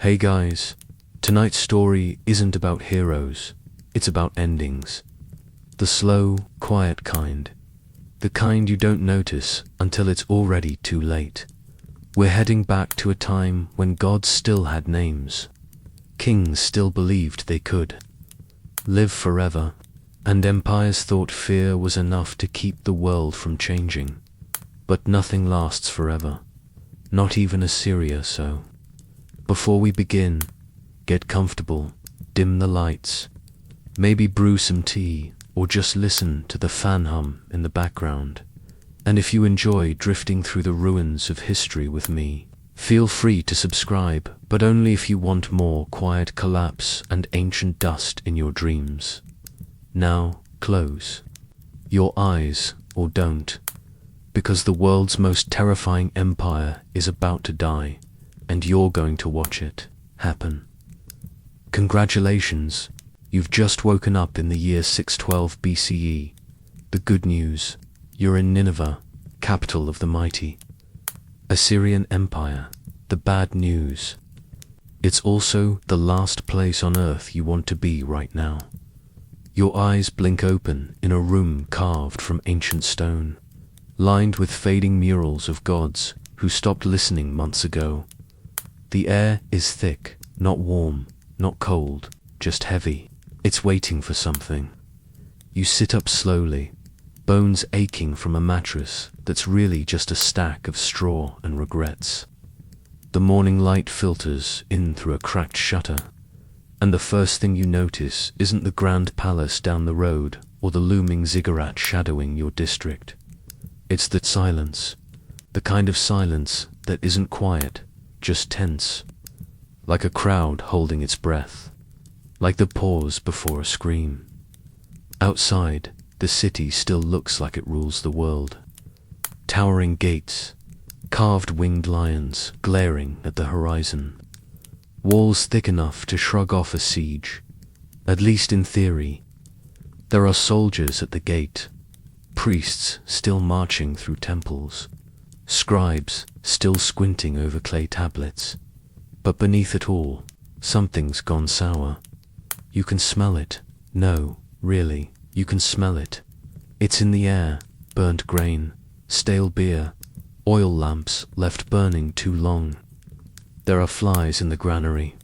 Hey guys, tonight's story isn't about heroes, it's about endings. The slow, quiet kind. The kind you don't notice until it's already too late. We're heading back to a time when gods still had names. Kings still believed they could live forever, and empires thought fear was enough to keep the world from changing. But nothing lasts forever, not even Assyria. So, before we begin, get comfortable, dim the lights, maybe brew some tea, or just listen to the fan hum in the background. And if you enjoy drifting through the ruins of history with me, feel free to subscribe, but only if you want more quiet collapse and ancient dust in your dreams. Now, close your eyes, or don't, because the world's most terrifying empire is about to die, and you're going to watch it happen. Congratulations, you've just woken up in the year 612 BCE. The good news, you're in Nineveh, capital of the mighty Assyrian Empire. The bad news, it's also the last place on earth you want to be right now. Your eyes blink open in a room carved from ancient stone, lined with fading murals of gods who stopped listening months ago. The air is thick, not warm, not cold, just heavy. It's waiting for something. You sit up slowly, bones aching from a mattress that's really just a stack of straw and regrets. The morning light filters in through a cracked shutter, and the first thing you notice isn't the grand palace down the road or the looming ziggurat shadowing your district. It's the silence, the kind of silence that isn't quiet, just tense, like a crowd holding its breath, like the pause before a scream. Outside, the city still looks like it rules the world. Towering gates, carved winged lions glaring at the horizon, walls thick enough to shrug off a siege, at least in theory. There are soldiers at the gate, priests still marching through temples, scribes still squinting over clay tablets. But beneath it all, something's gone sour. You can smell it. No, really, you can smell it. It's in the air, burnt grain, stale beer, oil lamps left burning too long. There are flies in the granary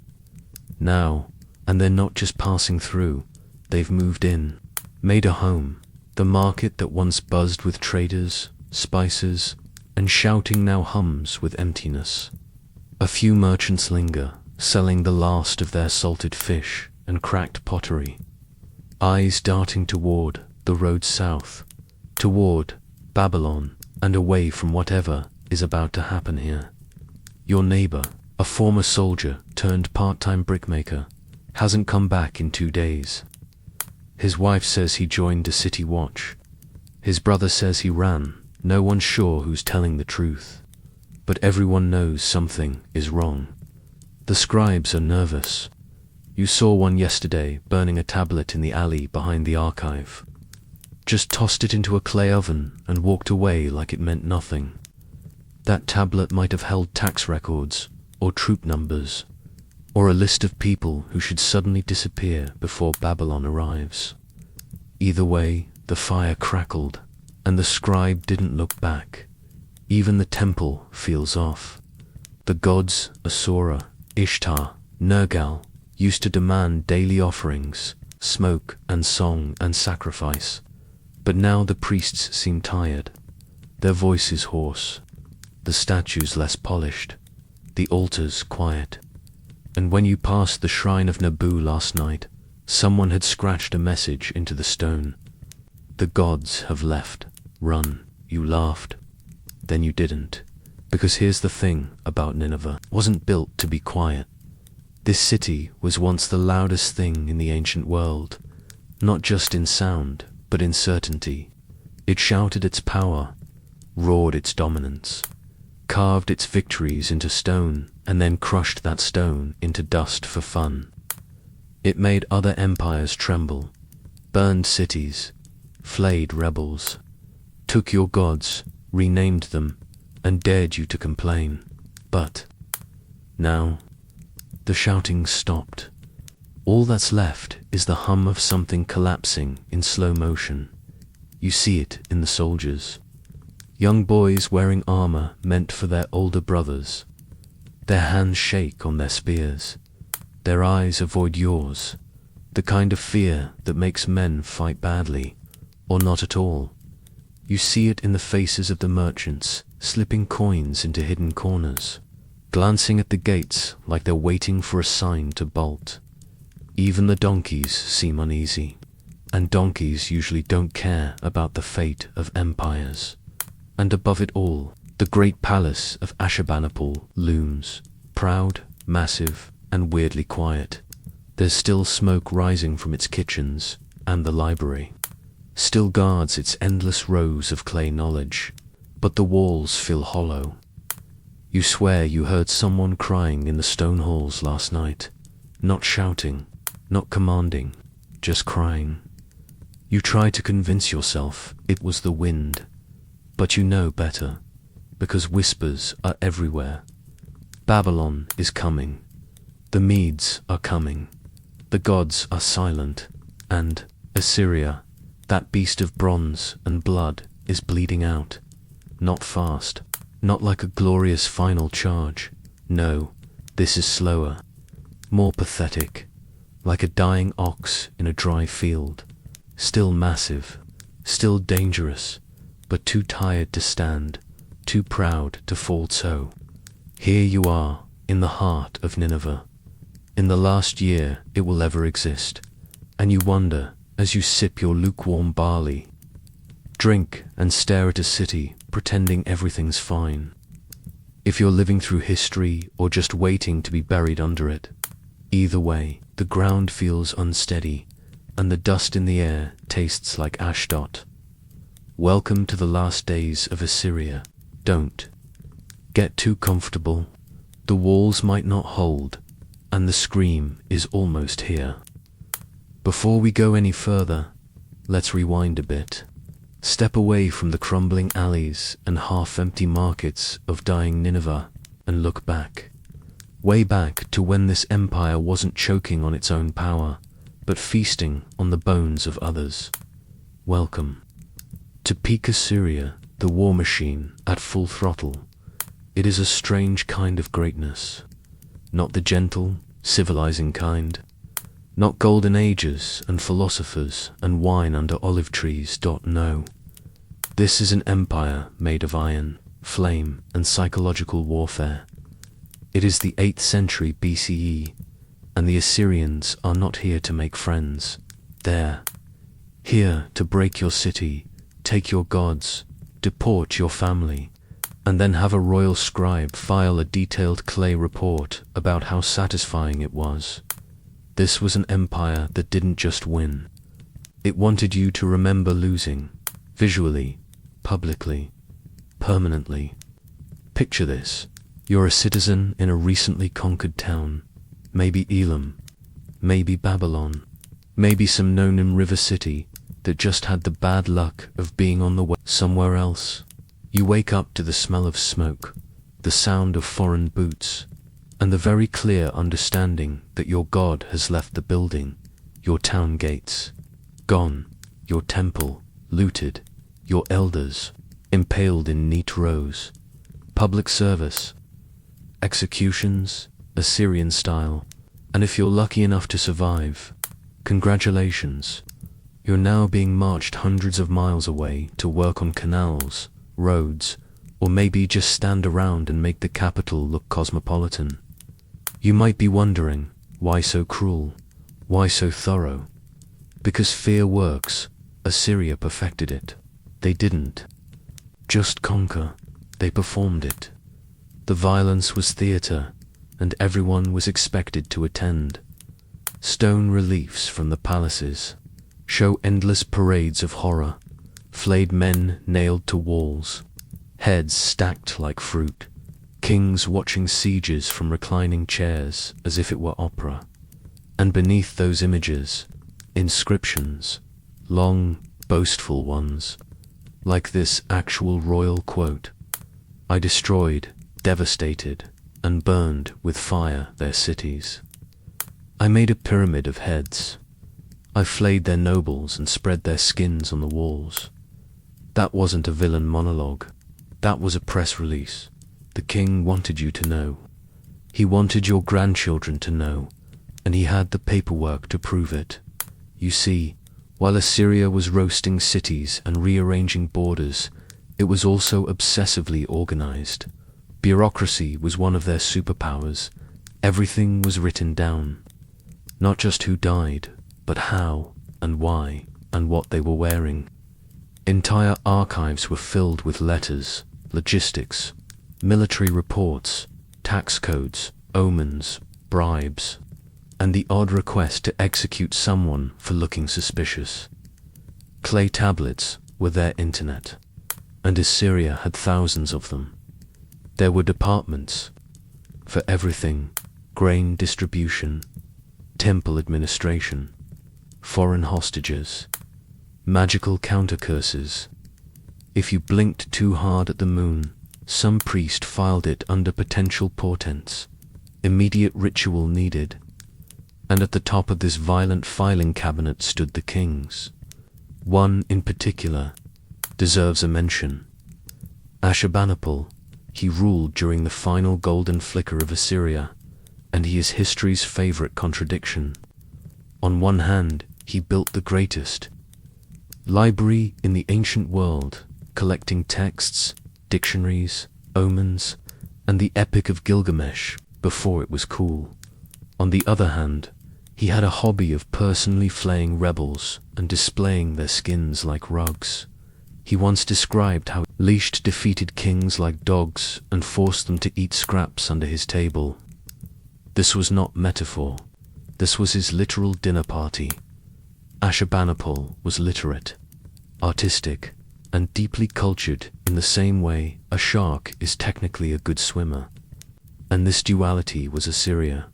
now, and they're not just passing through, they've moved in, made a home. The market that once buzzed with traders, spices, and shouting now hums with emptiness. A few merchants linger, selling the last of their salted fish and cracked pottery, eyes darting toward the road south, toward Babylon, and away from whatever is about to happen here. Your neighbor, a former soldier turned part-time brickmaker, hasn't come back in 2 days. His wife says he joined a city watch. His brother says he ran. No one's sure who's telling the truth, but everyone knows something is wrong. The scribes are nervous. You saw one yesterday burning a tablet in the alley behind the archive. Just tossed it into a clay oven and walked away like it meant nothing. That tablet might have held tax records, or troop numbers, or a list of people who should suddenly disappear before Babylon arrives. Either way, the fire crackled, and the scribe didn't look back. Even the temple feels off. The gods, Asura, Ishtar, Nergal, used to demand daily offerings, smoke and song and sacrifice. But now the priests seem tired. Their voices hoarse, the statues less polished, the altars quiet. And when you passed the shrine of Nabu last night, someone had scratched a message into the stone. The gods have left. Run. You laughed. Then you didn't. Because here's the thing about Nineveh. It wasn't built to be quiet. This city was once the loudest thing in the ancient world, not just in sound, but in certainty. It shouted its power, roared its dominance, carved its victories into stone, and then crushed that stone into dust for fun. It made other empires tremble, burned cities, flayed rebels, took your gods, renamed them, and dared you to complain. But now, The shouting stopped. All that's left is the hum of something collapsing in slow motion. You see it in the soldiers. Young boys wearing armor meant for their older brothers. Their hands shake on their spears. Their eyes avoid yours. The kind of fear that makes men fight badly, or not at all. You see it in the faces of the merchants, slipping coins into hidden corners, glancing at the gates like they're waiting for a sign to bolt. Even the donkeys seem uneasy, and donkeys usually don't care about the fate of empires. And above it all, the great palace of Ashurbanipal looms, proud, massive, and weirdly quiet. There's still smoke rising from its kitchens, and the library still guards its endless rows of clay knowledge, but the walls feel hollow. You swear you heard someone crying in the stone halls last night, not shouting, not commanding, just crying. You try to convince yourself it was the wind, but you know better, because whispers are everywhere. Babylon is coming. The Medes are coming. The gods are silent, and Assyria, that beast of bronze and blood, is bleeding out. Not fast, not like a glorious final charge. No, this is slower, more pathetic, like a dying ox in a dry field. Still massive, still dangerous, but too tired to stand, too proud to fall so. Here you are, in the heart of Nineveh, in the last year it will ever exist, and you wonder as you sip your lukewarm barley, drink and stare at a city pretending everything's fine. If you're living through history or just waiting to be buried under it, either way, the ground feels unsteady, and the dust in the air tastes like Ashdod. Welcome to the last days of Assyria. Don't get too comfortable. The walls might not hold, and the scream is almost here. Before we go any further, let's rewind a bit. Step away from the crumbling alleys and half-empty markets of dying Nineveh and look back. Way back to when this empire wasn't choking on its own power, but feasting on the bones of others. Welcome to peak Assyria, the war machine at full throttle. It is a strange kind of greatness. Not the gentle, civilizing kind. Not golden ages and philosophers and wine under olive trees. No. This is an empire made of iron, flame, and psychological warfare. It is the 8th century BCE, and the Assyrians are not here to make friends. They're here to break your city, take your gods, deport your family, and then have a royal scribe file a detailed clay report about how satisfying it was. This was an empire that didn't just win. It wanted you to remember losing, visually, publicly, permanently. Picture this. You're a citizen in a recently conquered town, maybe Elam, maybe Babylon, maybe some no-name river city that just had the bad luck of being on the way somewhere else. You wake up to the smell of smoke, the sound of foreign boots, and the very clear understanding that your God has left the building, your town gates gone, your temple looted, your elders impaled in neat rows, public service, executions, Assyrian style, and if you're lucky enough to survive, congratulations, you're now being marched hundreds of miles away to work on canals, roads, or maybe just stand around and make the capital look cosmopolitan. You might be wondering, why so cruel? Why so thorough? Because fear works. Assyria perfected it. They didn't just conquer, they performed it. The violence was theater, and everyone was expected to attend. Stone reliefs from the palaces show endless parades of horror, flayed men nailed to walls, heads stacked like fruit, kings watching sieges from reclining chairs as if it were opera. And beneath those images, inscriptions, long, boastful ones, like this actual royal quote: "I destroyed, devastated, and burned with fire their cities." I made a pyramid of heads. I flayed their nobles and spread their skins on the walls. That wasn't a villain monologue. That was a press release. The king wanted you to know. He wanted your grandchildren to know, and he had the paperwork to prove it. You see, while Assyria was roasting cities and rearranging borders, it was also obsessively organized. Bureaucracy was one of their superpowers. Everything was written down. Not just who died, but how and why and what they were wearing. Entire archives were filled with letters, logistics, military reports, tax codes, omens, bribes, and the odd request to execute someone for looking suspicious. Clay tablets were their internet, and Assyria had thousands of them. There were departments for everything: grain distribution, temple administration, foreign hostages, magical counter-curses. If you blinked too hard at the moon, some priest filed it under potential portents. Immediate ritual needed. And at the top of this violent filing cabinet stood the kings. One in particular deserves a mention. Ashurbanipal. He ruled during the final golden flicker of Assyria, and he is history's favorite contradiction. On one hand, he built the greatest library in the ancient world, collecting texts, dictionaries, omens, and the Epic of Gilgamesh before it was cool. On the other hand, he had a hobby of personally flaying rebels and displaying their skins like rugs. He once described how he leashed defeated kings like dogs and forced them to eat scraps under his table. This was not metaphor. This was his literal dinner party. Ashurbanipal was literate, artistic, and deeply cultured in the same way a shark is technically a good swimmer. And this duality was Assyria.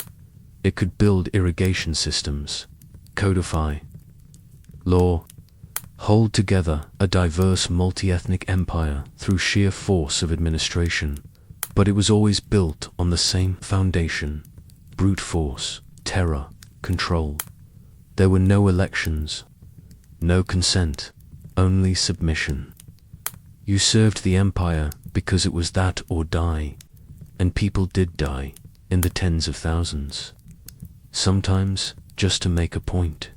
It could build irrigation systems, codify law, hold together a diverse multi-ethnic empire through sheer force of administration, but it was always built on the same foundation: brute force, terror, control. There were no elections, no consent, only submission. You served the empire because it was that or die, and people did die in the tens of thousands. Sometimes just to make a point.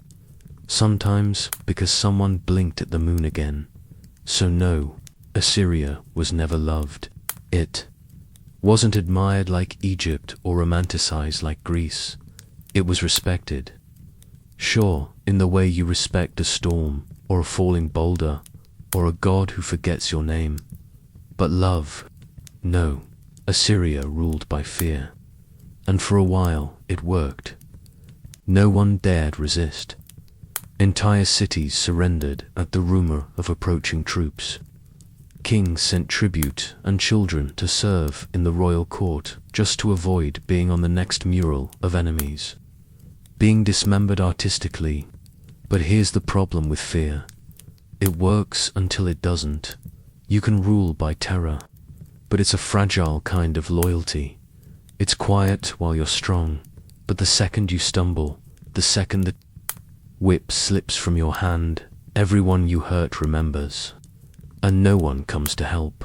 Sometimes because someone blinked at the moon again. So no, Assyria was never loved. It wasn't admired like Egypt or romanticized like Greece. It was respected. Sure, in the way you respect a storm, or a falling boulder, or a god who forgets your name. But love? No. Assyria ruled by fear. And for a while, it worked. No one dared resist. Entire cities surrendered at the rumor of approaching troops. Kings sent tribute and children to serve in the royal court just to avoid being on the next mural of enemies. Being dismembered artistically. But here's the problem with fear. It works until it doesn't. You can rule by terror, but it's a fragile kind of loyalty. It's quiet while you're strong, but the second you stumble, the second the whip slips from your hand, everyone you hurt remembers, and no one comes to help.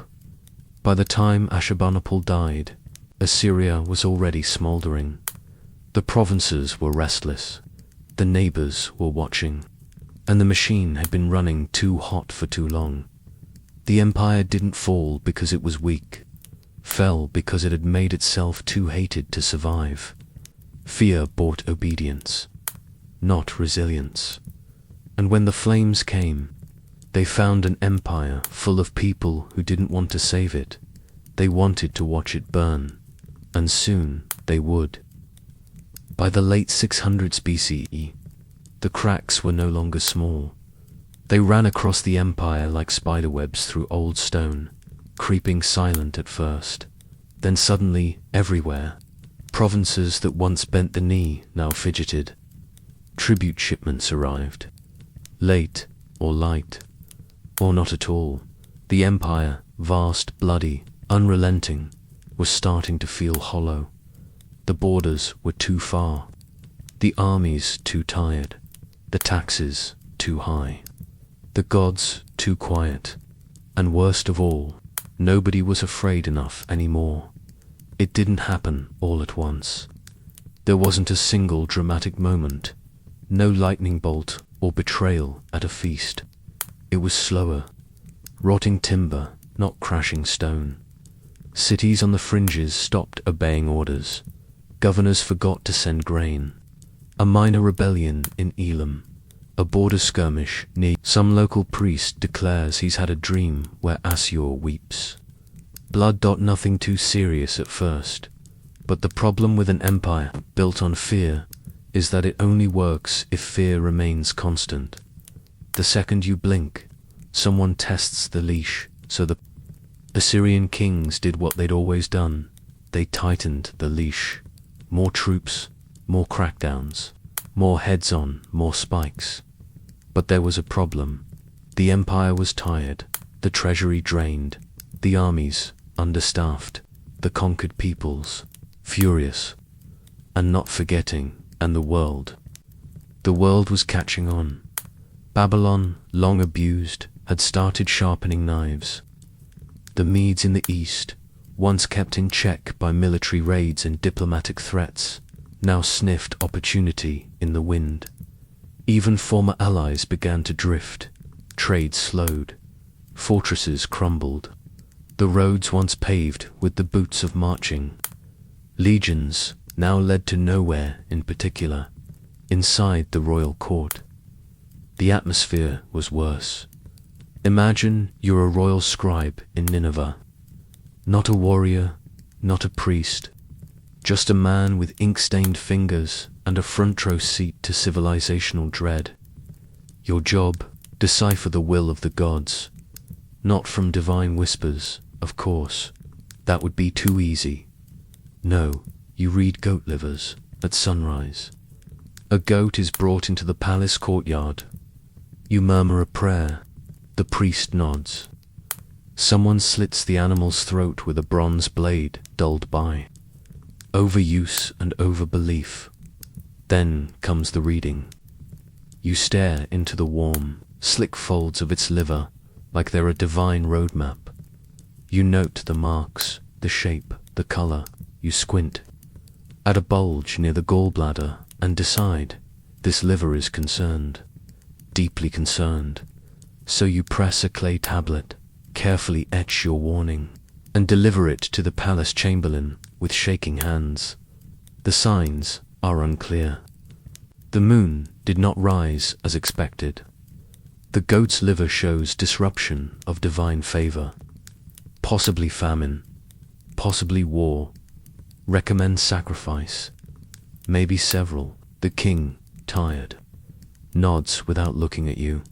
By the time Ashurbanipal died, Assyria was already smoldering. The provinces were restless, the neighbors were watching, and the machine had been running too hot for too long. The empire didn't fall because it was weak, fell because it had made itself too hated to survive. Fear bought obedience, not resilience. And when the flames came, they found an empire full of people who didn't want to save it. They wanted to watch it burn, and soon they would. By the late 600s BCE, the cracks were no longer small. They ran across the empire like spiderwebs through old stone, creeping silent at first. Then suddenly, everywhere, provinces that once bent the knee now fidgeted. Tribute shipments arrived. Late, or light, or not at all. The empire, vast, bloody, unrelenting, was starting to feel hollow. The borders were too far. The armies too tired, the taxes too high, the gods too quiet, and worst of all, nobody was afraid enough anymore. It didn't happen all at once. There wasn't a single dramatic moment, no lightning bolt or betrayal at a feast. It was slower, rotting timber, not crashing stone. Cities on the fringes stopped obeying orders. Governors forgot to send grain. A minor rebellion in Elam. A border skirmish near some local priest declares he's had a dream where Assur weeps. Blood. Nothing too serious at first. But the problem with an empire built on fear is that it only works if fear remains constant. The second you blink, someone tests the leash. So the Assyrian kings did what they'd always done. They tightened the leash. More troops, more crackdowns, more heads on, more spikes. But there was a problem. The empire was tired, the treasury drained, the armies understaffed, the conquered peoples furious, and not forgetting, and the world. The world was catching on. Babylon, long abused, had started sharpening knives. The Medes in the east, once kept in check by military raids and diplomatic threats, now sniffed opportunity in the wind. Even former allies began to drift. Trade slowed. Fortresses crumbled. The roads once paved with the boots of marching. Legions now led to nowhere in particular, inside the royal court. The atmosphere was worse. Imagine you're a royal scribe in Nineveh. Not a warrior, not a priest, just a man with ink-stained fingers and a front-row seat to civilizational dread. Your job, decipher the will of the gods. Not from divine whispers, of course. That would be too easy. No, you read goat livers at sunrise. A goat is brought into the palace courtyard. You murmur a prayer. The priest nods. Someone slits the animal's throat with a bronze blade, dulled by overuse and overbelief. Then comes the reading. You stare into the warm, slick folds of its liver like they're a divine roadmap. You note the marks, the shape, the color. You squint at a bulge near the gallbladder and decide this liver is concerned, deeply concerned. So you press a clay tablet, carefully etch your warning, and deliver it to the palace chamberlain with shaking hands. The signs are unclear. The moon did not rise as expected. The goat's liver shows disruption of divine favor. Possibly famine, possibly war. Recommend sacrifice. Maybe several. The king, tired, nods without looking at you.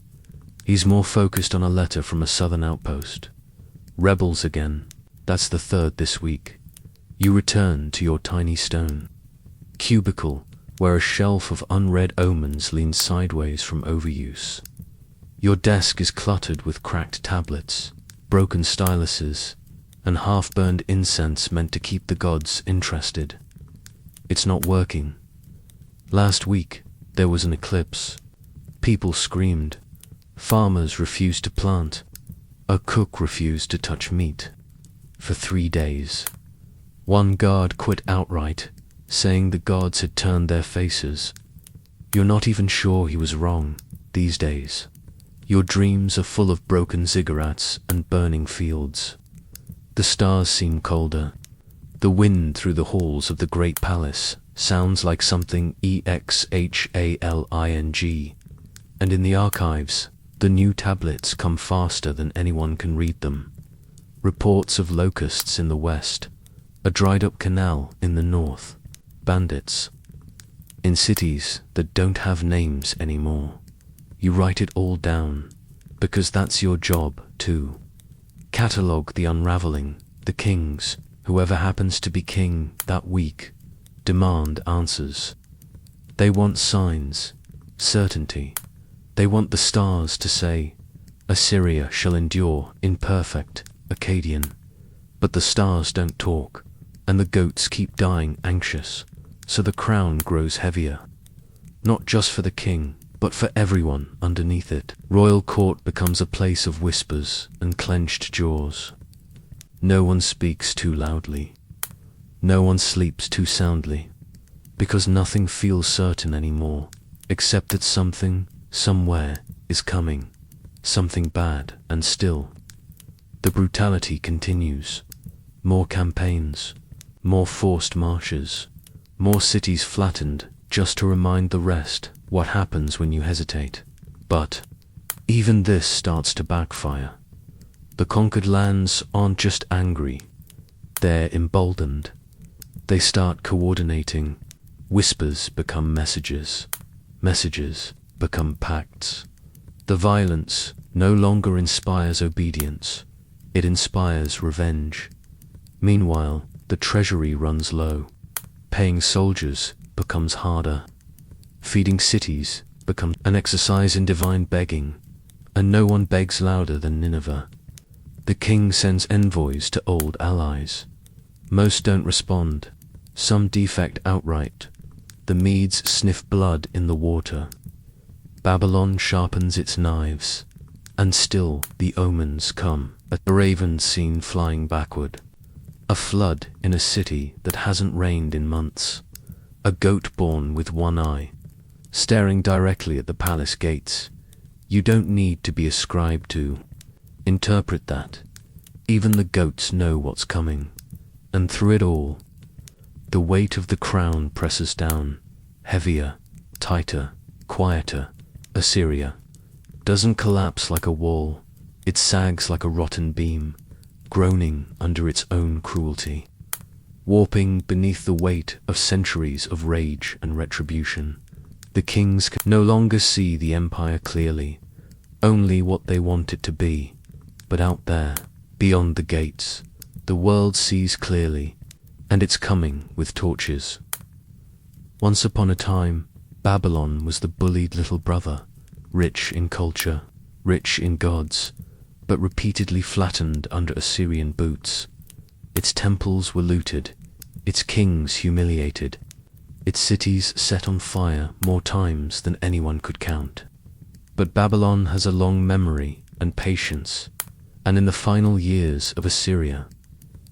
He's more focused on a letter from a southern outpost. Rebels again. That's the third this week. You return to your tiny stone cubicle, where a shelf of unread omens leans sideways from overuse. Your desk is cluttered with cracked tablets, broken styluses, and half-burned incense meant to keep the gods interested. It's not working. Last week, there was an eclipse. People screamed. Farmers refused to plant. A cook refused to touch meat. For 3 days. One guard quit outright, saying the gods had turned their faces. You're not even sure he was wrong, these days. Your dreams are full of broken ziggurats and burning fields. The stars seem colder. The wind through the halls of the great palace sounds like something exhaling. And in the archives, the new tablets come faster than anyone can read them. Reports of locusts in the west, a dried-up canal in the north, bandits. In cities that don't have names anymore. You write it all down, because that's your job, too. Catalogue the unraveling, the kings, whoever happens to be king that week, demand answers. They want signs, certainty. They want the stars to say, Assyria shall endure in perfect Akkadian. But the stars don't talk, and the goats keep dying anxious, so the crown grows heavier. not just for the king, but for everyone underneath it. Royal court becomes a place of whispers and clenched jaws. No one speaks too loudly. No one sleeps too soundly, because nothing feels certain anymore, except that something, somewhere, is coming. Something bad, and still, the brutality continues. More campaigns, more forced marches, more cities flattened just to remind the rest what happens when you hesitate. But even this starts to backfire. The conquered lands aren't just angry, they're emboldened. They start coordinating. Whispers become messages. Messages become pacts. The violence no longer inspires obedience, it inspires revenge. Meanwhile, the treasury runs low. Paying soldiers becomes harder. Feeding cities becomes an exercise in divine begging, and no one begs louder than Nineveh. The king sends envoys to old allies. Most don't respond, some defect outright. The Medes sniff blood in the water. Babylon sharpens its knives, and still the omens come. A raven seen flying backward. A flood in a city that hasn't rained in months. A goat born with one eye, staring directly at the palace gates. You don't need to be a scribe to interpret that. Even the goats know what's coming. And through it all, the weight of the crown presses down, heavier, tighter, quieter. Assyria doesn't collapse like a wall, it sags like a rotten beam, groaning under its own cruelty, warping beneath the weight of centuries of rage and retribution. The kings can no longer see the empire clearly, only what they want it to be. But out there, beyond the gates, the world sees clearly, and it's coming with torches. Once upon a time, Babylon was the bullied little brother, rich in culture, rich in gods, but repeatedly flattened under Assyrian boots. Its temples were looted, its kings humiliated, its cities set on fire more times than anyone could count. But Babylon has a long memory and patience, and in the final years of Assyria,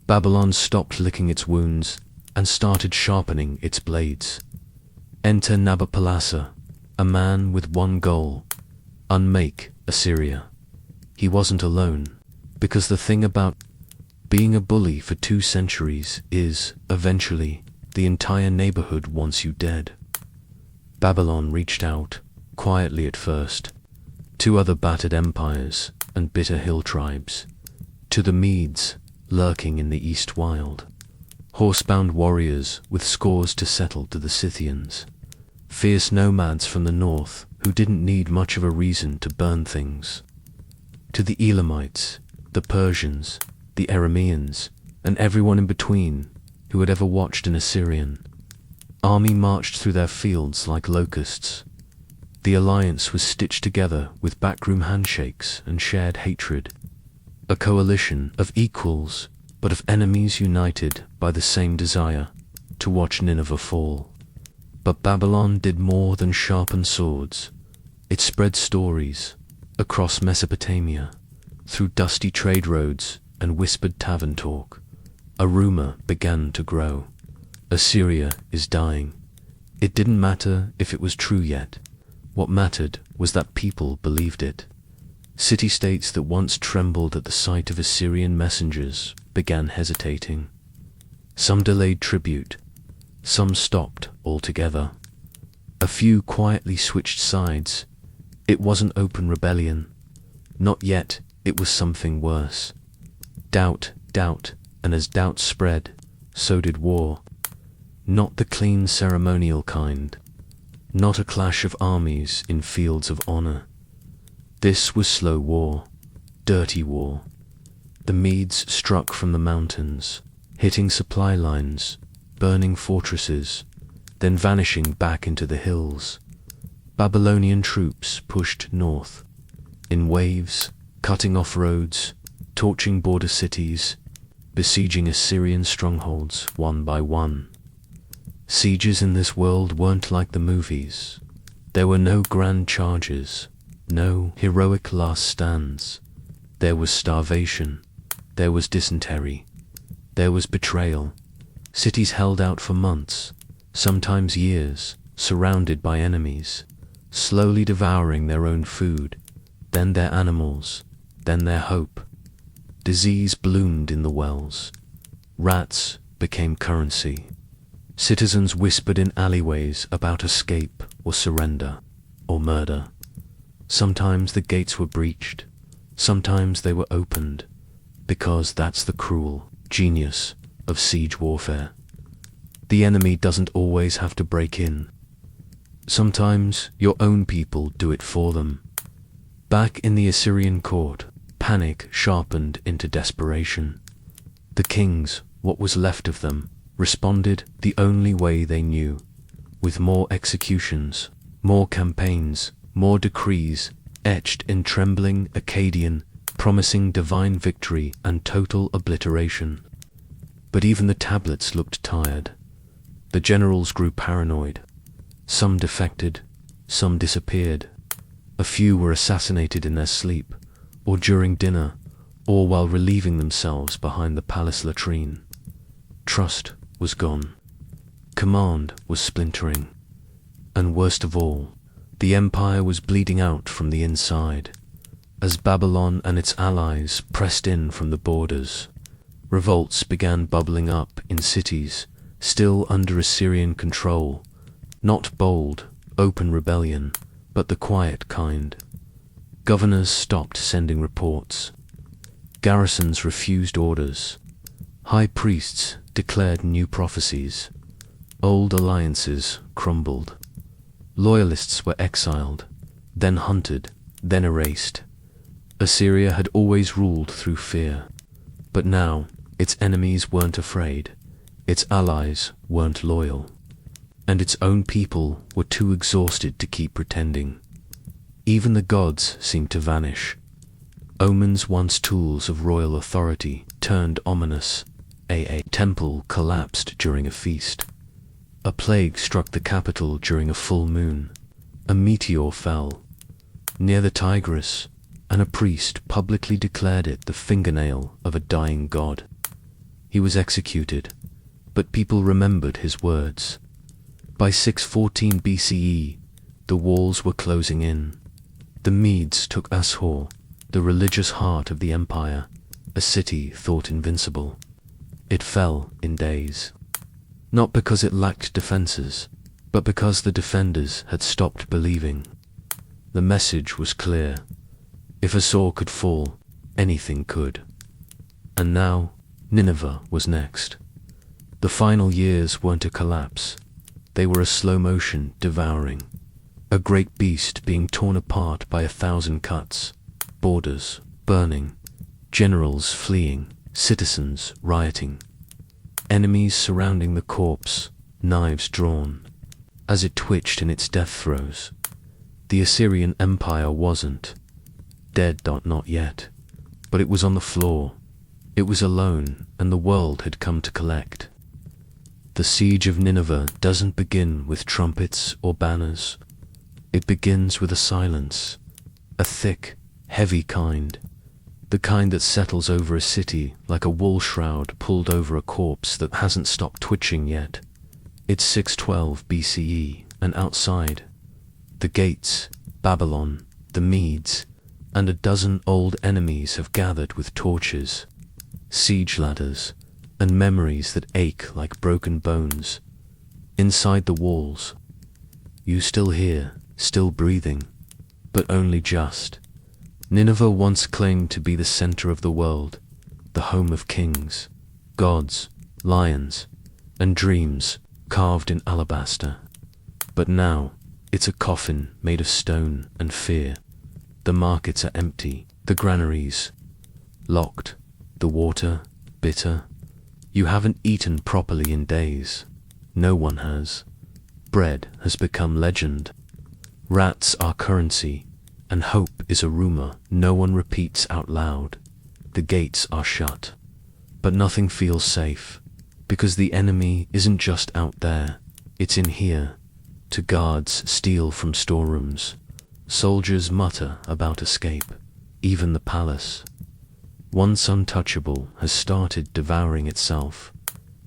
Babylon stopped licking its wounds and started sharpening its blades. Enter Nabopolassar, a man with one goal: unmake Assyria. He wasn't alone, because the thing about being a bully for 2 centuries is, eventually, the entire neighborhood wants you dead. Babylon reached out, quietly at first, to other battered empires and bitter hill tribes, to the Medes, lurking in the east wild, horsebound warriors with scores to settle to the Scythians, fierce nomads from the north who didn't need much of a reason to burn things, to the Elamites, the Persians, the Arameans, and everyone in between who had ever watched an Assyrian army march through their fields like locusts. The alliance was stitched together with backroom handshakes and shared hatred, a coalition of equals, but of enemies united by the same desire to watch Nineveh fall. But Babylon did more than sharpen swords. It spread stories across Mesopotamia, through dusty trade roads and whispered tavern talk. A rumor began to grow. Assyria is dying. It didn't matter if it was true yet. What mattered was that people believed it. City-states that once trembled at the sight of Assyrian messengers began hesitating. Some delayed tribute, some stopped altogether. A few quietly switched sides. It wasn't open rebellion. Not yet, it was something worse. Doubt, and as doubt spread, so did war. Not the clean ceremonial kind. Not a clash of armies in fields of honor. This was slow war, dirty war. The Medes struck from the mountains, hitting supply lines, burning fortresses, then vanishing back into the hills. Babylonian troops pushed north, in waves, cutting off roads, torching border cities, besieging Assyrian strongholds one by one. Sieges in this world weren't like the movies. There were no grand charges, no heroic last stands. There was starvation, there was dysentery, there was betrayal. Cities held out for months, sometimes years, surrounded by enemies, slowly devouring their own food, then their animals, then their hope. Disease bloomed in the wells. Rats became currency. Citizens whispered in alleyways about escape or surrender or murder. Sometimes the gates were breached, sometimes they were opened, because that's the cruel genius of siege warfare. The enemy doesn't always have to break in. Sometimes your own people do it for them. Back in the Assyrian court, panic sharpened into desperation. The kings, what was left of them, responded the only way they knew, with more executions, more campaigns, more decrees, etched in trembling Akkadian, promising divine victory and total obliteration. But even the tablets looked tired. The generals grew paranoid. Some defected, some disappeared. A few were assassinated in their sleep, or during dinner, or while relieving themselves behind the palace latrine. Trust was gone. Command was splintering. And worst of all, the empire was bleeding out from the inside. As Babylon and its allies pressed in from the borders, revolts began bubbling up in cities still under Assyrian control. Not bold, open rebellion, but the quiet kind. Governors stopped sending reports. Garrisons refused orders. High priests declared new prophecies. Old alliances crumbled. Loyalists were exiled, then hunted, then erased. Assyria had always ruled through fear, but now its enemies weren't afraid, its allies weren't loyal, and its own people were too exhausted to keep pretending. Even the gods seemed to vanish. Omens, once tools of royal authority, turned ominous. A temple collapsed during a feast. A plague struck the capital during a full moon. A meteor fell near the Tigris, and a priest publicly declared it the fingernail of a dying god. He was executed, but people remembered his words. By 614 BCE, the walls were closing in. The Medes took Asshur, the religious heart of the empire, a city thought invincible. It fell in days. Not because it lacked defenses, but because the defenders had stopped believing. The message was clear. If Assur could fall, anything could. And now, Nineveh was next. The final years weren't a collapse. They were a slow-motion devouring. A great beast being torn apart by 1,000 cuts. Borders burning. Generals fleeing. Citizens rioting. Enemies surrounding the corpse, knives drawn. As it twitched in its death throes, the Assyrian Empire wasn't dead, not yet, but it was on the floor. It was alone, and the world had come to collect. The siege of Nineveh doesn't begin with trumpets or banners. It begins with a silence, a thick, heavy kind. The kind that settles over a city like a wool shroud pulled over a corpse that hasn't stopped twitching yet. It's 612 BCE, and outside, the gates, Babylon, the Medes, and a dozen old enemies have gathered with torches, siege ladders, and memories that ache like broken bones. Inside the walls, you still hear, still breathing, but only just. Nineveh once claimed to be the center of the world, the home of kings, gods, lions, and dreams carved in alabaster. But now, it's a coffin made of stone and fear. The markets are empty, the granaries locked, the water bitter. You haven't eaten properly in days. No one has. Bread has become legend. Rats are currency, and hope is a rumor no one repeats out loud. The gates are shut, but nothing feels safe, because the enemy isn't just out there, it's in here. to guards steal from storerooms. Soldiers mutter about escape. Even the palace, once untouchable, has started devouring itself.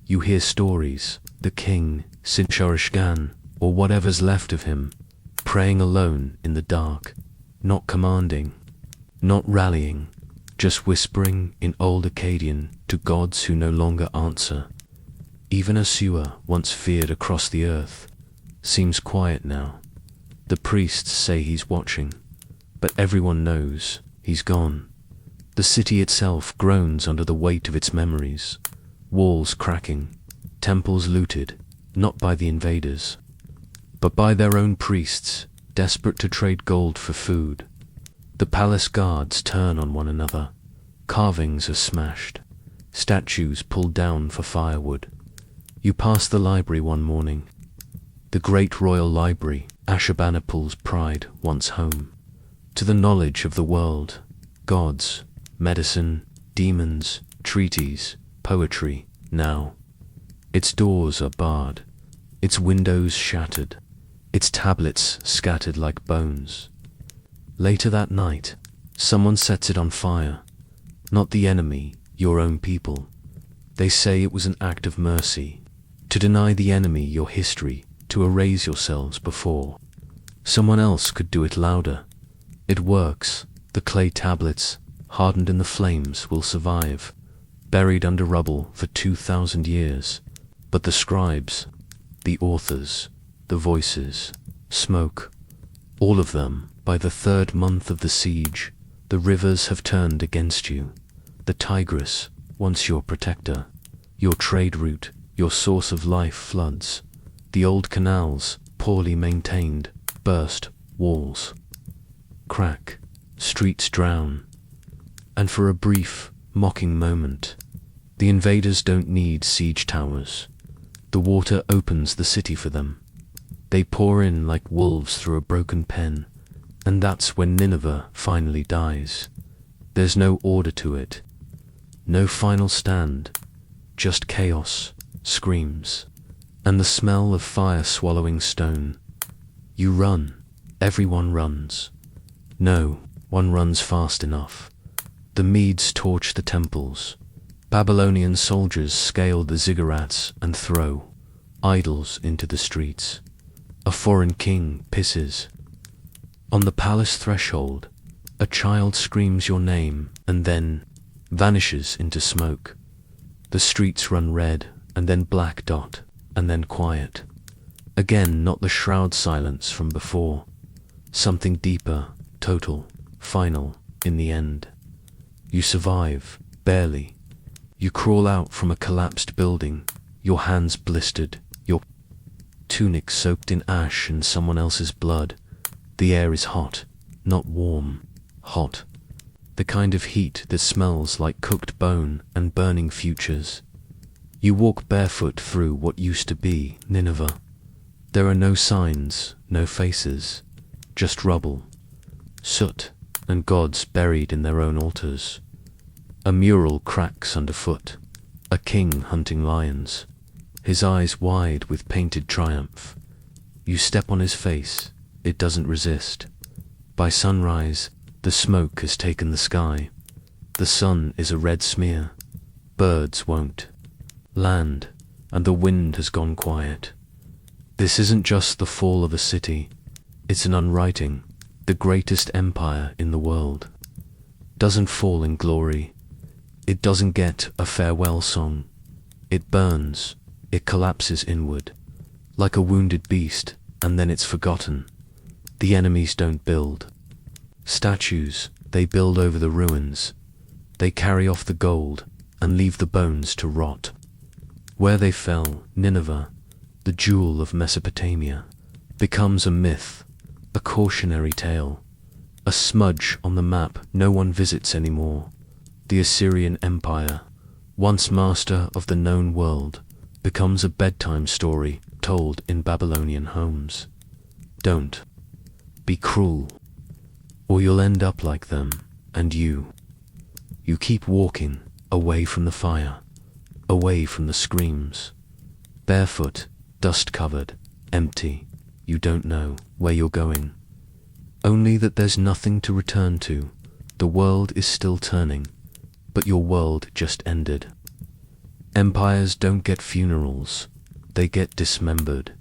You hear stories, the king, Sinshorishgan, or whatever's left of him, praying alone in the dark, not commanding, not rallying, just whispering in old Akkadian to gods who no longer answer. Even Asua, once feared across the earth, seems quiet now. The priests say he's watching, but everyone knows he's gone. The city itself groans under the weight of its memories, walls cracking, temples looted, not by the invaders, but by their own priests, desperate to trade gold for food. The palace guards turn on one another. Carvings are smashed, statues pulled down for firewood. You pass the library one morning. The great royal library, Ashurbanipal's pride, once home to the knowledge of the world, gods, medicine, demons, treaties, poetry. Now, its doors are barred, its windows shattered, its tablets scattered like bones. Later that night, someone sets it on fire. Not the enemy, your own people. They say it was an act of mercy, to deny the enemy your history, to erase yourselves before someone else could do it louder. It works. The clay tablets, hardened in the flames, will survive, buried under rubble for 2,000 years. But the scribes, the authors, the voices, smoke, all of them. By the 3rd month of the siege, the rivers have turned against you. The Tigris, once your protector, your trade route, your source of life, floods. The old canals, poorly maintained, burst, walls crack, streets drown. And for a brief, mocking moment, the invaders don't need siege towers. The water opens the city for them. They pour in like wolves through a broken pen. And that's when Nineveh finally dies. There's no order to it, no final stand, just chaos, screams, and the smell of fire swallowing stone. You run, everyone runs. No one runs fast enough. The Medes torch the temples. Babylonian soldiers scale the ziggurats and throw idols into the streets. A foreign king pisses on the palace threshold. A child screams your name and then vanishes into smoke. The streets run red and then black dot and then quiet. Again, not the shroud silence from before. Something deeper, total, final, in the end. You survive, barely. You crawl out from a collapsed building, your hands blistered, your tunic soaked in ash and someone else's blood. The air is hot, not warm, hot. The kind of heat that smells like cooked bone and burning futures. You walk barefoot through what used to be Nineveh. There are no signs, no faces, just rubble, soot, and gods buried in their own altars. A mural cracks underfoot, a king hunting lions, his eyes wide with painted triumph. You step on his face. It doesn't resist. By sunrise, the smoke has taken the sky. The sun is a red smear. Birds won't land, and the wind has gone quiet. This isn't just the fall of a city. It's an unwriting. The greatest empire in the world doesn't fall in glory. It doesn't get a farewell song. It burns. It collapses inward, like a wounded beast, and then it's forgotten. The enemies don't build statues, they build over the ruins. They carry off the gold and leave the bones to rot. Where they fell, Nineveh, the jewel of Mesopotamia, becomes a myth, a cautionary tale, a smudge on the map no one visits anymore. The Assyrian Empire, once master of the known world, becomes a bedtime story told in Babylonian homes. Don't be cruel, or you'll end up like them, and you keep walking, away from the fire, away from the screams, barefoot, dust-covered, empty, You don't know where you're going. Only that there's nothing to return to. The world is still turning, but your world just ended. Empires don't get funerals, they get dismembered.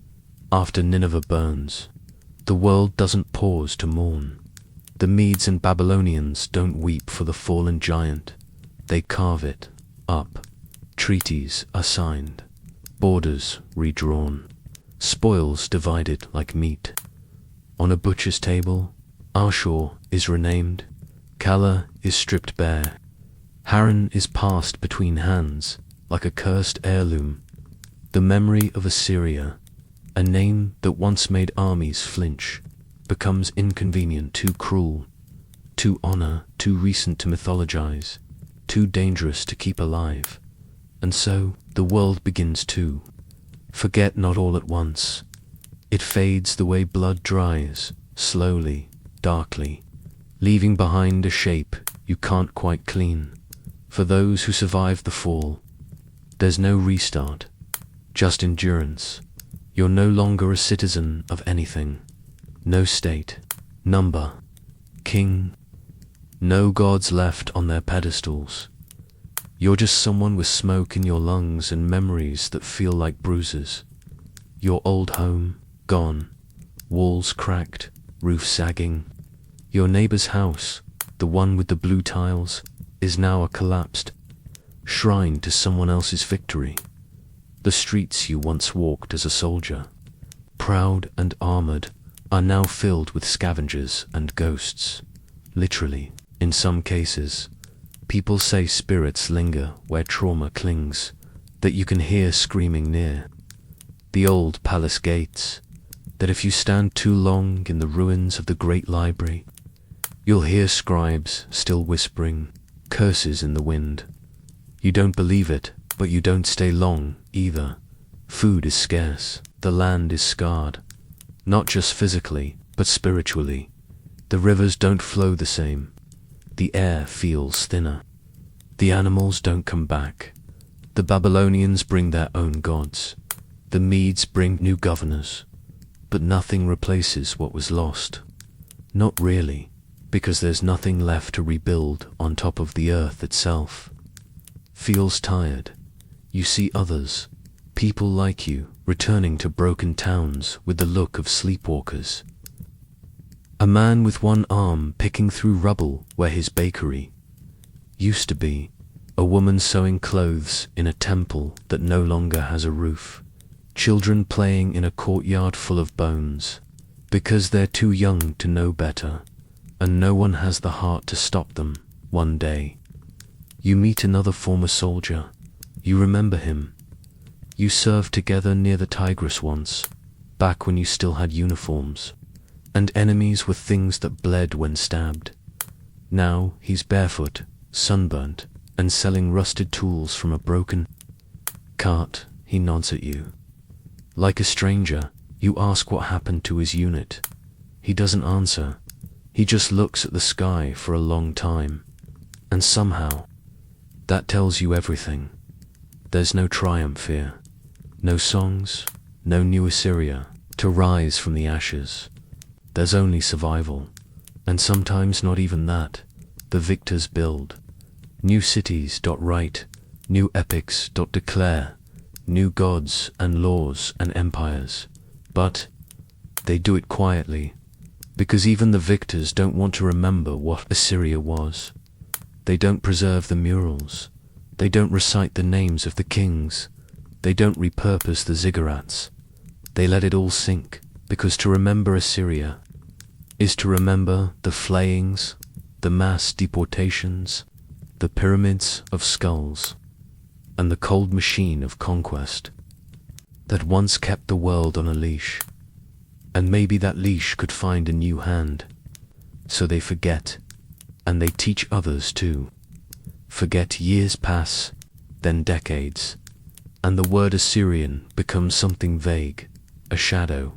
After Nineveh burns, the world doesn't pause to mourn. The Medes and Babylonians don't weep for the fallen giant, they carve it up. Treaties are signed, borders redrawn, spoils divided like meat. On a butcher's table, Ashur is renamed, Kala is stripped bare, Haran is passed between hands like a cursed heirloom. The memory of Assyria, a name that once made armies flinch, becomes inconvenient, too cruel, too honor, too recent to mythologize, too dangerous to keep alive. And so the world begins to forget, not all at once. It fades the way blood dries, slowly, darkly, leaving behind a shape you can't quite clean. For those who survive the fall, there's no restart, just endurance. You're no longer a citizen of anything. No state, number, king, no gods left on their pedestals. You're just someone with smoke in your lungs and memories that feel like bruises. Your old home, gone, walls cracked, roof sagging. Your neighbor's house, the one with the blue tiles, is now a collapsed shrine to someone else's victory. The streets you once walked as a soldier, proud and armored, are now filled with scavengers and ghosts. Literally, in some cases, people say spirits linger where trauma clings, that you can hear screaming near the old palace gates, that if you stand too long in the ruins of the great library, you'll hear scribes still whispering curses in the wind. You don't believe it, but you don't stay long either. Food is scarce, the land is scarred, not just physically, but spiritually. The rivers don't flow the same. The air feels thinner. The animals don't come back. The Babylonians bring their own gods. The Medes bring new governors. But nothing replaces what was lost. Not really, because there's nothing left to rebuild on top of the earth itself. Feels tired. You see others, people like you, returning to broken towns with the look of sleepwalkers. A man with one arm picking through rubble where his bakery used to be. A woman sewing clothes in a temple that no longer has a roof. Children playing in a courtyard full of bones, because they're too young to know better, and no one has the heart to stop them. One day, you meet another former soldier. You remember him. You served together near the Tigris once, back when you still had uniforms, and enemies were things that bled when stabbed. Now he's barefoot, sunburnt, and selling rusted tools from a broken cart. He nods at you. Like a stranger, you ask what happened to his unit. He doesn't answer. He just looks at the sky for a long time. And somehow, that tells you everything. There's no triumph here. No songs, no new Assyria to rise from the ashes. There's only survival. And sometimes not even that. The victors build. New cities write, new epics declare, new gods and laws and empires. But they do it quietly, because even the victors don't want to remember what Assyria was. They don't preserve the murals. They don't recite the names of the kings. They don't repurpose the ziggurats. They let it all sink, because to remember Assyria is to remember the flayings, the mass deportations, the pyramids of skulls, and the cold machine of conquest that once kept the world on a leash. And maybe that leash could find a new hand. So they forget, and they teach others too. Forget. Years pass, then decades, and the word Assyrian becomes something vague, a shadow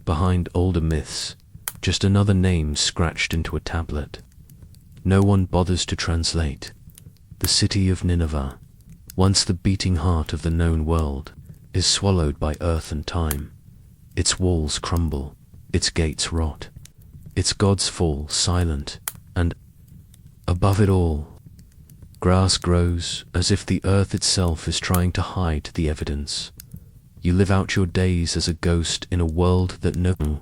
behind older myths, just another name scratched into a tablet. No one bothers to translate. The city of Nineveh, once the beating heart of the known world, is swallowed by earth and time. its walls crumble, its gates rot, its gods fall silent, and above it all, grass grows as if the earth itself is trying to hide the evidence. You live out your days as a ghost in a world that no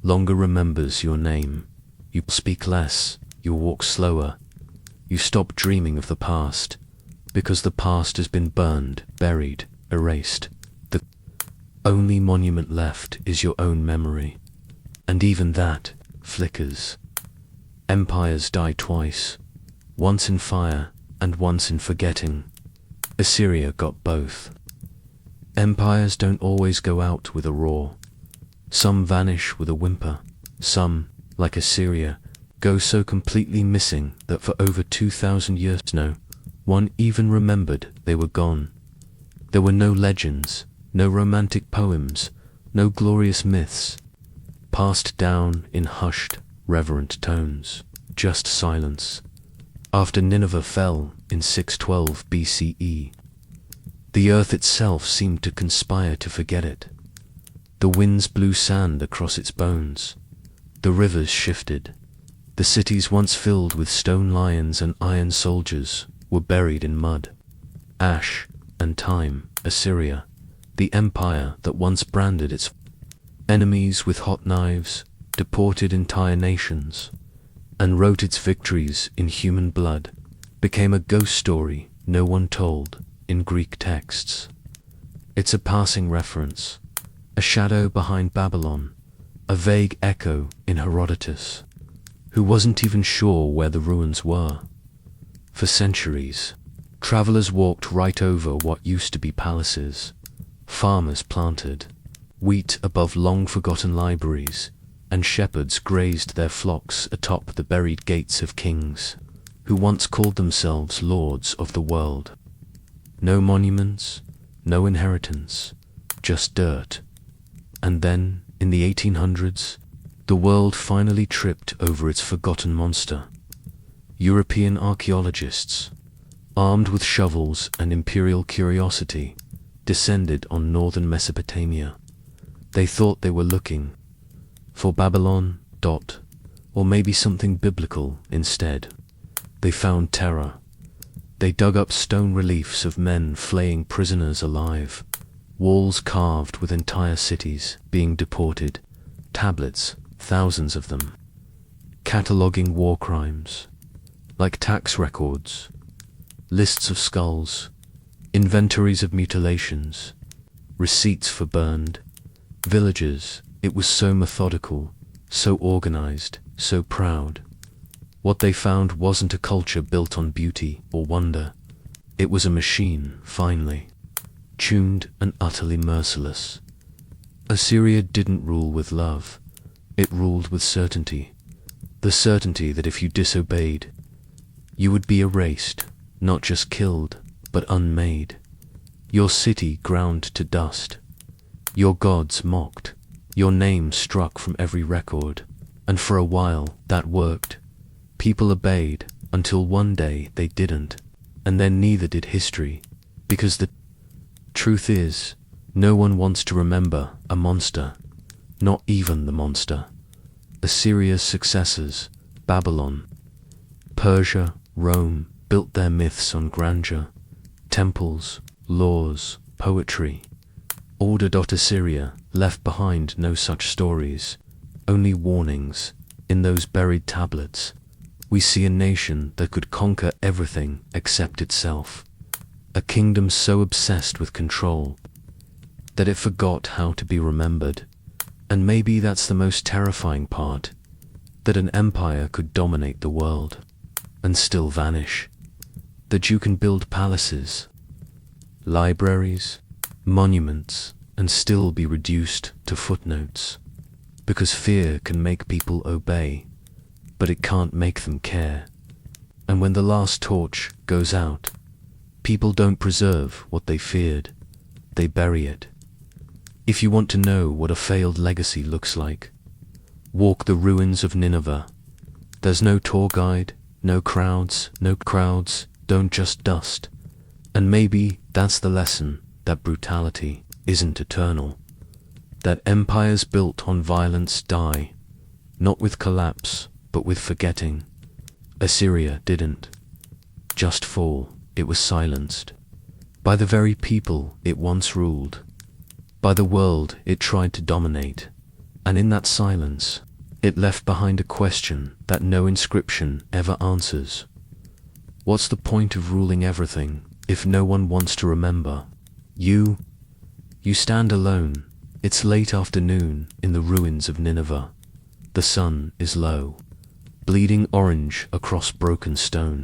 longer remembers your name. You speak less, you walk slower, you stop dreaming of the past, because the past has been burned, buried, erased. The only monument left is your own memory, and even that flickers. Empires die twice, once in fire and once in forgetting. Assyria got both. Empires don't always go out with a roar. Some vanish with a whimper. Some, like Assyria, go so completely missing that for over 2,000 years no one even remembered they were gone. There were no legends, no romantic poems, no glorious myths, passed down in hushed, reverent tones, just silence. After Nineveh fell in 612 BCE, the earth itself seemed to conspire to forget it. The winds blew sand across its bones. The rivers shifted. The cities once filled with stone lions and iron soldiers were buried in mud, ash, and time. Assyria, the empire that once branded its enemies with hot knives, deported entire nations, and wrote its victories in human blood, became a ghost story no one told in Greek texts. It's a passing reference, a shadow behind Babylon, a vague echo in Herodotus, who wasn't even sure where the ruins were. For centuries, travelers walked right over what used to be palaces. Farmers planted wheat above long-forgotten libraries, and shepherds grazed their flocks atop the buried gates of kings, who once called themselves lords of the world. No monuments, no inheritance, just dirt. And then, in the 1800s, the world finally tripped over its forgotten monster. European archaeologists, armed with shovels and imperial curiosity, descended on northern Mesopotamia. They thought they were looking for Babylon, or maybe something biblical instead. They found terror. They dug up stone reliefs of men flaying prisoners alive, walls carved with entire cities being deported, tablets, thousands of them, cataloguing war crimes, like tax records, lists of skulls, inventories of mutilations, receipts for burned villages. It was so methodical, so organized, so proud. What they found wasn't a culture built on beauty or wonder. It was a machine, finely tuned and utterly merciless. Assyria didn't rule with love. It ruled with certainty. The certainty that if you disobeyed, you would be erased, not just killed, but unmade. Your city ground to dust. Your gods mocked. Your name struck from every record. And for a while, that worked. People obeyed, until one day they didn't. And then neither did history. Because the truth is, no one wants to remember a monster. Not even the monster. Assyria's successors, Babylon, Persia, Rome, built their myths on grandeur, temples, laws, poetry. Ordered Assyria left behind no such stories, only warnings. In those buried tablets, we see a nation that could conquer everything except itself. A kingdom so obsessed with control that it forgot how to be remembered. And maybe that's the most terrifying part, that an empire could dominate the world and still vanish. That you can build palaces, libraries, monuments, and still be reduced to footnotes. Because fear can make people obey, but it can't make them care. And when the last torch goes out, people don't preserve what they feared, they bury it. If you want to know what a failed legacy looks like, walk the ruins of Nineveh. There's no tour guide, no crowds, don't just dust. And maybe that's the lesson, that brutality isn't eternal. that empires built on violence die, not with collapse, but with forgetting. Assyria didn't just fall, it was silenced. By the very people it once ruled. By the world it tried to dominate. And in that silence, it left behind a question that no inscription ever answers. What's the point of ruling everything if no one wants to remember? You stand alone. It's late afternoon in the ruins of Nineveh. The sun is low, bleeding orange across broken stone.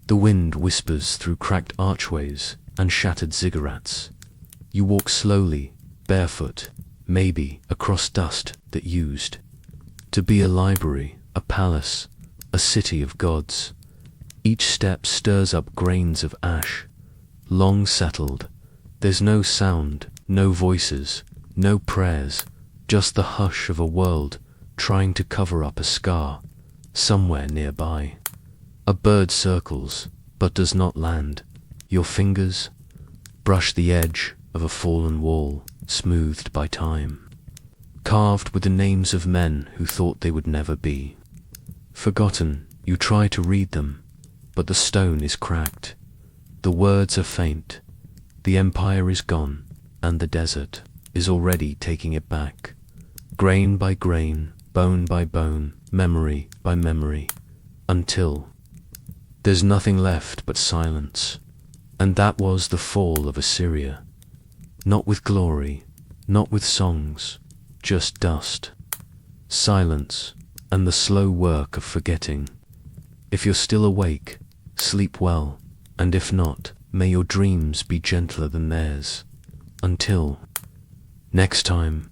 The wind whispers through cracked archways and shattered ziggurats. You walk slowly, barefoot, maybe across dust that used to be a library, a palace, a city of gods. Each step stirs up grains of ash, long settled. There's no sound, no voices, no prayers, just the hush of a world trying to cover up a scar somewhere nearby. A bird circles, but does not land. Your fingers brush the edge of a fallen wall, smoothed by time, carved with the names of men who thought they would never be forgotten. You try to read them, but the stone is cracked. The words are faint. The empire is gone, and the desert is already taking it back. Grain by grain, bone by bone, memory by memory, until there's nothing left but silence. And that was the fall of Assyria. Not with glory, not with songs, just dust, silence, and the slow work of forgetting. If you're still awake, sleep well, and if not, may your dreams be gentler than theirs. Until next time.